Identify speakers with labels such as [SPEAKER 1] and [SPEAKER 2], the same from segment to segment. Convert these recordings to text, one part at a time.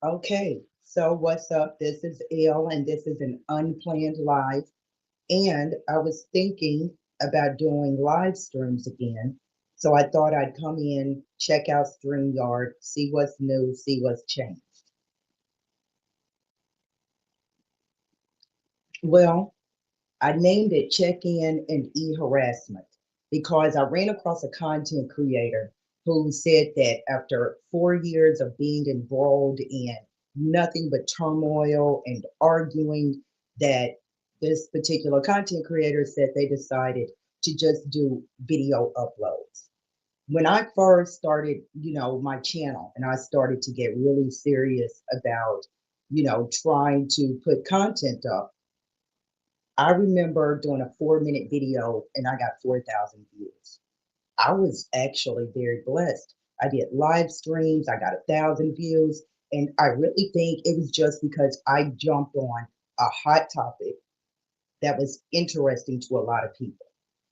[SPEAKER 1] Okay, so what's up? This is Elle, and this is an unplanned live. And I was thinking about doing live streams again. So I thought I'd come in, check out StreamYard, see what's new, see what's changed. Well, I named it Check In and Harassment because I ran across a content creator who said that after 4 years of being embroiled in nothing but turmoil and arguing, that this particular content creator said they decided to just do video uploads. When I first started, my channel and I started to get really serious about, trying to put content up, I remember doing a 4 minute video and I got 4,000 views. I was actually very blessed. I did live streams, I got 1,000 views, and I really think it was just because I jumped on a hot topic that was interesting to a lot of people.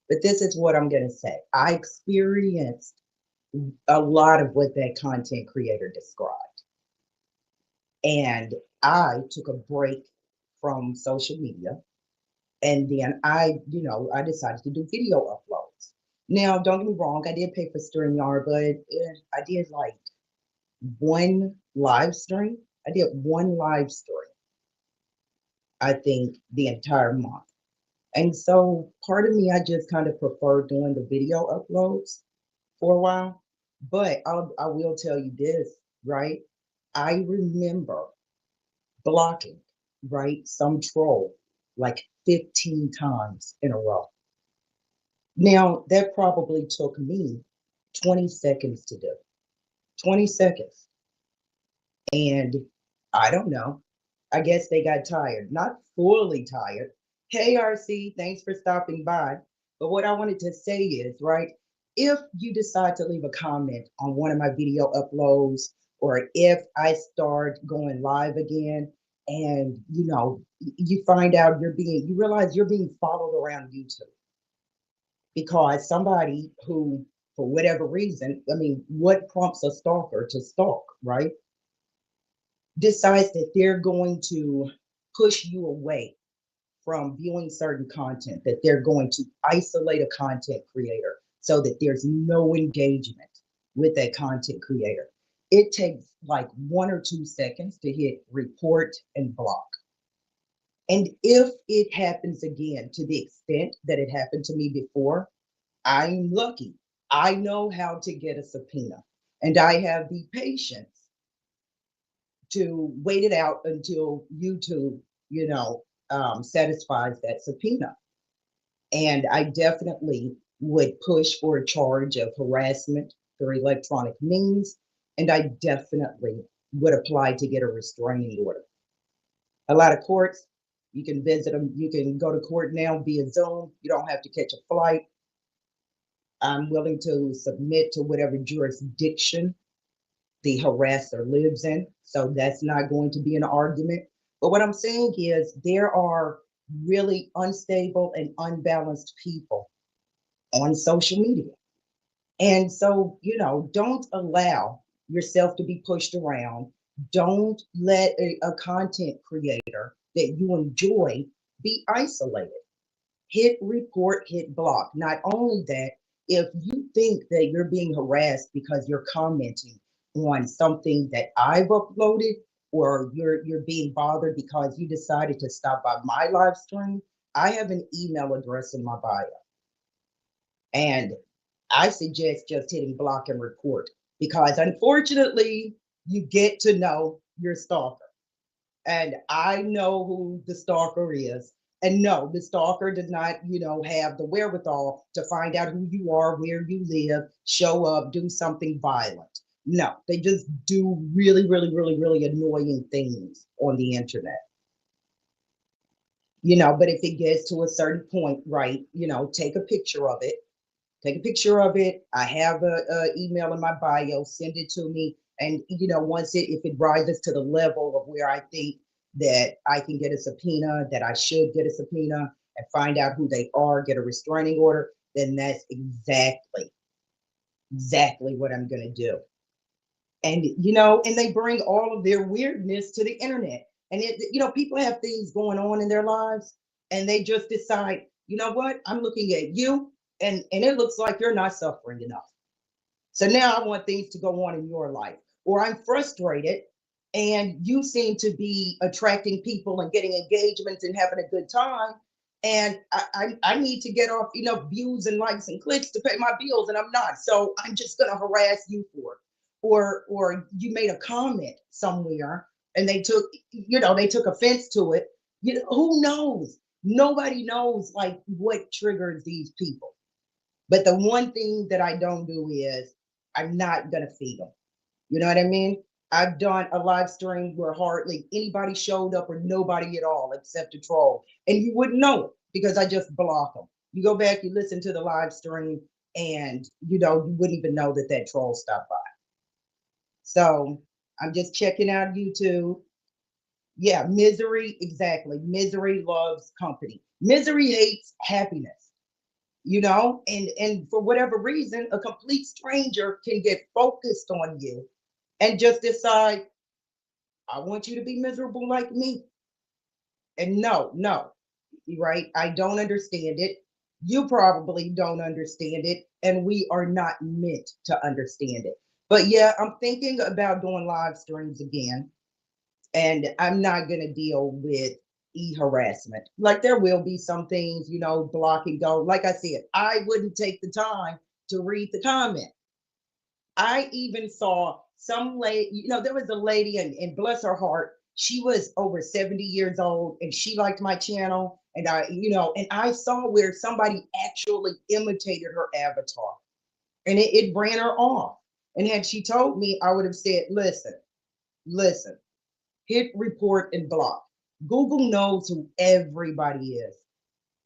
[SPEAKER 1] But this is what I'm going to say. I experienced a lot of what that content creator described. And I took a break from social media. And then I decided to do video uploads. Now, don't get me wrong, I did pay for StreamYard, but I did like one live stream. I did one live stream, I think, the entire month. And so part of me, I just kind of prefer doing the video uploads for a while. But I will tell you this, right? I remember blocking, right, some troll like 15 times in a row. Now, that probably took me 20 seconds to do. 20 seconds. And I don't know. I guess they got tired. Not fully tired. Hey, RC, thanks for stopping by. But what I wanted to say is, right, if you decide to leave a comment on one of my video uploads, or if I start going live again and, you find out you realize you're being followed around YouTube because somebody who, for whatever reason, I mean, what prompts a stalker to stalk, right? Decides that they're going to push you away from viewing certain content, that they're going to isolate a content creator so that there's no engagement with that content creator. It takes like 1 or 2 seconds to hit report and block. And if it happens again to the extent that it happened to me before, I'm lucky. I know how to get a subpoena, and I have the patience to wait it out until YouTube, satisfies that subpoena. And I definitely would push for a charge of harassment through electronic means, and I definitely would apply to get a restraining order. A lot of courts, you can visit them, you can go to court now via Zoom, you don't have to catch a flight. I'm willing to submit to whatever jurisdiction the harasser lives in. So that's not going to be an argument. But what I'm saying is there are really unstable and unbalanced people on social media. And so, don't allow yourself to be pushed around. Don't let a content creator that you enjoy be isolated. Hit report, hit block. Not only that, if you think that you're being harassed because you're commenting on something that I've uploaded, or you're being bothered because you decided to stop by my live stream, I have an email address in my bio. And I suggest just hitting block and report because unfortunately, you get to know your stalker. And I know who the stalker is. And no, the stalker does not, have the wherewithal to find out who you are, where you live, show up, do something violent. No, they just do really, really, really, really annoying things on the internet. But if it gets to a certain point, right, take a picture of it. Take a picture of it. I have a email in my bio. Send it to me. And once if it rises to the level of where I think that I can get a subpoena, that I should get a subpoena and find out who they are, get a restraining order, then that's exactly what I'm going to do. And and they bring all of their weirdness to the internet. And people have things going on in their lives, and they just decide, you know what, I'm looking at you, and it looks like you're not suffering enough. So now I want things to go on in your life. Or I'm frustrated and you seem to be attracting people and getting engagements and having a good time. And I need to get off, views and likes and clicks to pay my bills, and I'm not. So I'm just gonna harass you for it. Or you made a comment somewhere and they took offense to it. Who knows? Nobody knows like what triggers these people. But the one thing that I don't do is I'm not gonna feed them. You know what I mean? I've done a live stream where hardly anybody showed up or nobody at all except a troll. And you wouldn't know it because I just block them. You go back, you listen to the live stream, and you wouldn't even know that that troll stopped by. So I'm just checking out YouTube. Yeah, misery, exactly. Misery loves company. Misery hates happiness. And for whatever reason, a complete stranger can get focused on you and just decide, I want you to be miserable like me. And no, no, right? I don't understand it. You probably don't understand it, and we are not meant to understand it. But yeah, I'm thinking about doing live streams again, and I'm not going to deal with harassment. Like there will be some things, block and go. Like I said, I wouldn't take the time to read the comment. I even saw some lady, there was a lady, and bless her heart, she was over 70 years old and she liked my channel. And I saw where somebody actually imitated her avatar, and it ran her off. And had she told me, I would have said, listen, hit report and block. Google knows who everybody is.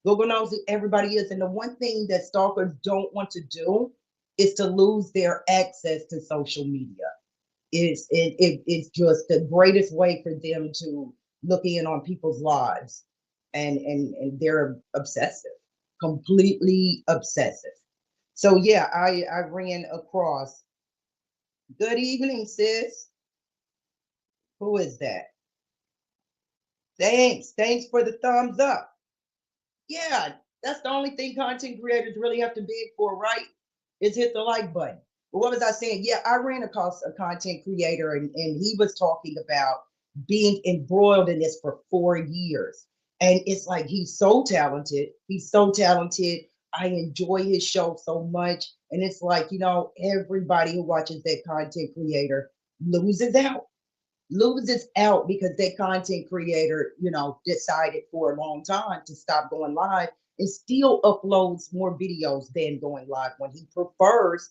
[SPEAKER 1] Google knows who everybody is. And the one thing that stalkers don't want to do is to lose their access to social media. It's just the greatest way for them to look in on people's lives. And they're obsessive, completely obsessive. So yeah, I ran across. Good evening, sis. Who is that? Thanks for the thumbs up. Yeah, that's the only thing content creators really have to beg for, right? Is hit the like button. But what was I saying? Yeah, I ran across a content creator, and he was talking about being embroiled in this for 4 years. And it's like he's so talented. He's so talented. I enjoy his show so much. And it's like, everybody who watches that content creator loses out because that content creator, decided for a long time to stop going live and still uploads more videos than going live when he prefers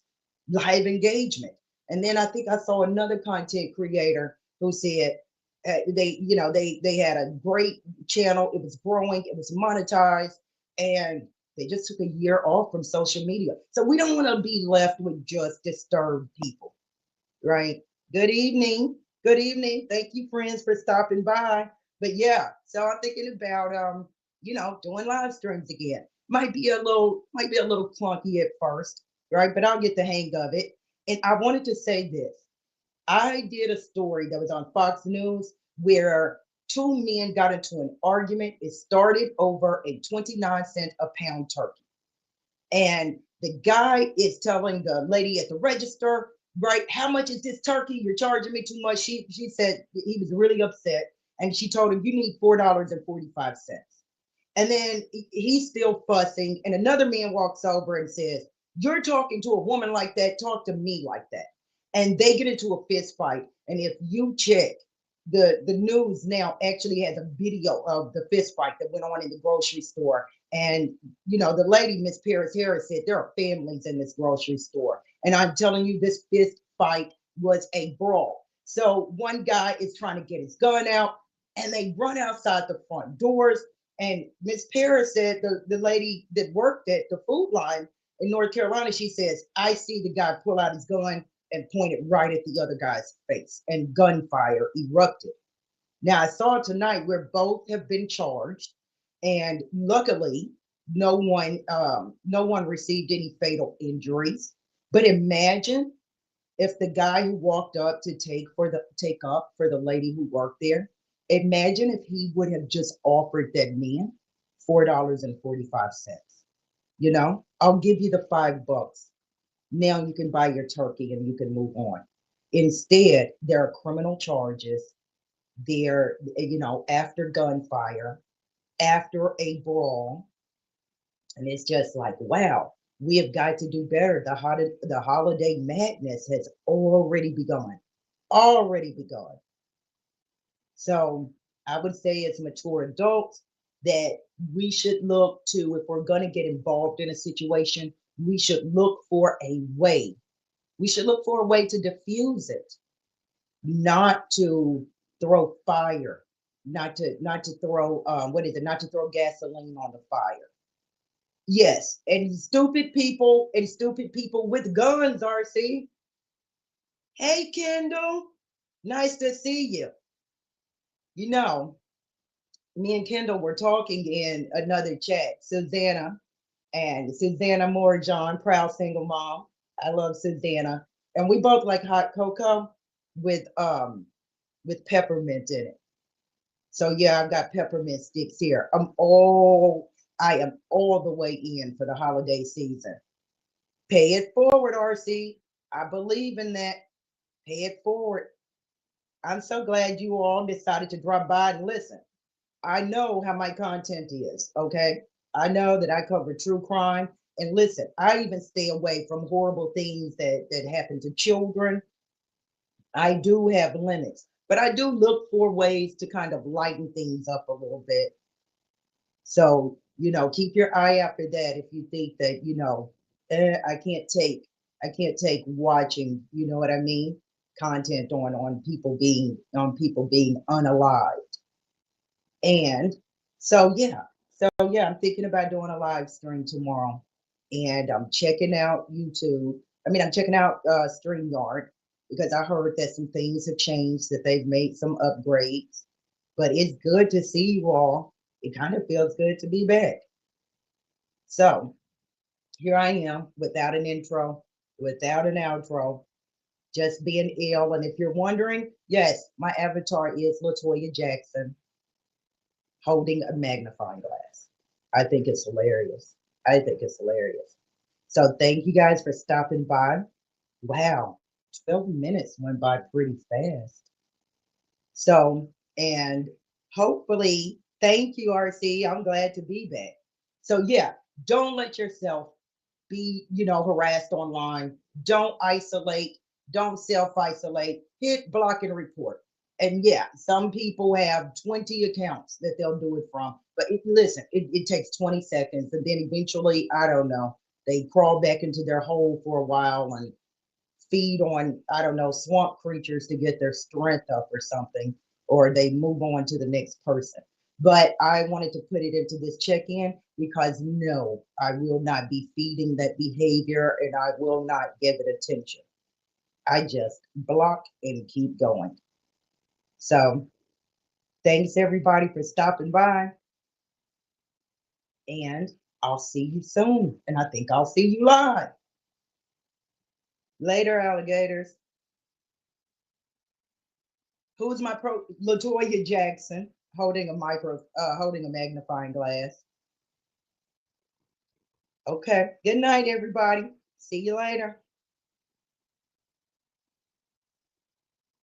[SPEAKER 1] live engagement. And then I think I saw another content creator who said they had a great channel, it was growing, it was monetized, and they just took a year off from social media. So we don't want to be left with just disturbed people, right? Good evening. Good evening. Thank you, friends, for stopping by. But yeah, so I'm thinking about doing live streams again. Might be a little clunky at first, right? But I'll get the hang of it. And I wanted to say this. I did a story that was on Fox News where two men got into an argument. It started over a 29-cent a pound turkey. And the guy is telling the lady at the register, right, how much is this turkey? You're charging me too much. She said he was really upset. And she told him, you need $4.45. And then he's still fussing. And another man walks over and says, you're talking to a woman like that. Talk to me like that. And they get into a fist fight. And if you check, the news now actually has a video of the fist fight that went on in the grocery store. And the lady, Miss Paris Harris, said there are families in this grocery store. And I'm telling you, this fist fight was a brawl. So one guy is trying to get his gun out, and they run outside the front doors. And Miss Paris said, the lady that worked at the food line in North Carolina, she says, I see the guy pull out his gun and point it right at the other guy's face, and gunfire erupted. Now I saw tonight where both have been charged, and luckily no one received any fatal injuries. But imagine If the guy who walked up to take up for the lady who worked there, imagine if he would have just offered that man $4.45. I'll give you the $5. Now you can buy your turkey and you can move on. Instead, there are criminal charges. There, after gunfire, after a brawl, and it's just like, wow, we have got to do better. The holiday madness has already begun. Already begun. So I would say as mature adults that we should look to, if we're going to get involved in a situation, we should look for a way. We should look for a way to diffuse it, not to throw fire, not to throw what is it? Not to throw gasoline on the fire. Yes, and stupid people with guns, RC. Hey, Kendall, nice to see you. You know, me and Kendall were talking in another chat. Susanna Moore John, proud single mom. I love Susanna, and we both like hot cocoa with peppermint in it. So yeah, I've got peppermint sticks here. I am all the way in for the holiday season. Pay it forward, RC. I believe in that. Pay it forward. I'm so glad you all decided to drop by and listen. I know how my content is, okay? I know that I cover true crime. And listen, I even stay away from horrible things that happen to children. I do have limits, but I do look for ways to kind of lighten things up a little bit. So, keep your eye out for that if you think that, I can't take watching, you know what I mean, content on people being unalived. And I'm thinking about doing a live stream tomorrow. And I'm checking out YouTube. I mean, I'm checking out StreamYard because I heard that some things have changed, that they've made some upgrades. But it's good to see you all. It kind of feels good to be back. So here I am without an intro, without an outro, just being ill. And if you're wondering, yes, my avatar is Latoya Jackson holding a magnifying glass. I think it's hilarious. I think it's hilarious. So thank you guys for stopping by. Wow, 12 minutes went by pretty fast. So, and hopefully, thank you, RC. I'm glad to be back. So, yeah, don't let yourself be, harassed online. Don't isolate. Don't self isolate. Hit block and report. And yeah, some people have 20 accounts that they'll do it from. But listen, it takes 20 seconds. And then eventually, I don't know, they crawl back into their hole for a while and feed on, I don't know, swamp creatures to get their strength up or something, or they move on to the next person. But I wanted to put it into this check in because no, I will not be feeding that behavior and I will not give it attention. I just block and keep going. So thanks everybody for stopping by. And I'll see you soon. And I think I'll see you live. Later, alligators. Who's my pro? Latoya Jackson holding a magnifying glass. Okay. Good night, everybody. See you later.